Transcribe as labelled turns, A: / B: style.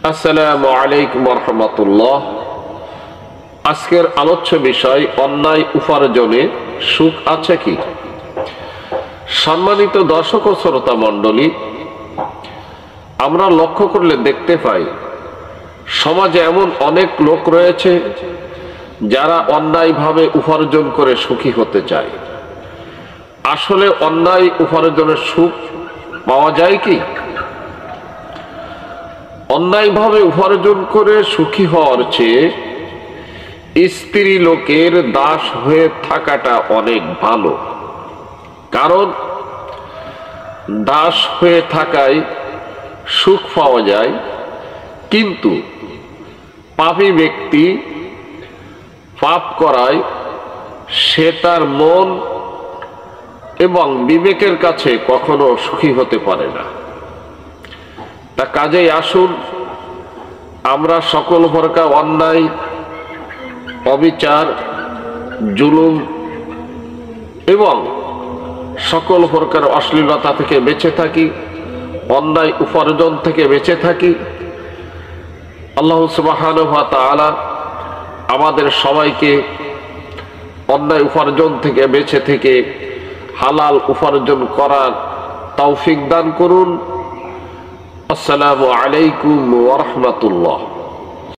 A: আসসালামু আলাইকুম ওয়া রাহমাতুল্লাহ। আজকের আলোচ্য বিষয় অন্যায় উপার্জনে সুখ আছে কি। সম্মানিত দর্শক ও শ্রোতা মণ্ডলী, আমরা লক্ষ্য করলে দেখতে পাই সমাজে এমন অনেক লোক রয়েছে যারা অন্যায়ভাবে উপার্জন করে সুখী হতে চায়। আসলে অন্যায় উপার্জনের সুখ পাওয়া যায় কি? অন্যায়ভাবে উপার্জন করে সুখী হওয়ার চেয়ে স্ত্রী লোকের দাস হয়ে থাকাটা অনেক ভালো। কারণ দাস হয়ে থাকায় সুখ পাওয়া যায়, কিন্তু পাপী ব্যক্তি পাপ করায় সে তার মন এবং বিবেকের কাছে কখনো সুখী হতে পারে না। তা কাজেই আসুন আমরা সকল প্রকার অন্যায়, অবিচার, জুলুম এবং সকল প্রকার অশ্লীলতা থেকে বেঁচে থাকি, অন্যায় উপার্জন থেকে বেঁচে থাকি। আল্লাহ সুবহানাহু ওয়া তাআলা আমাদের সবাইকে অন্যায় উপার্জন থেকে বেঁচে থেকে হালাল উপার্জন করার তৌফিক দান করুন। আসসালামু আলাইকুম ওয়া রাহমাতুল্লাহ।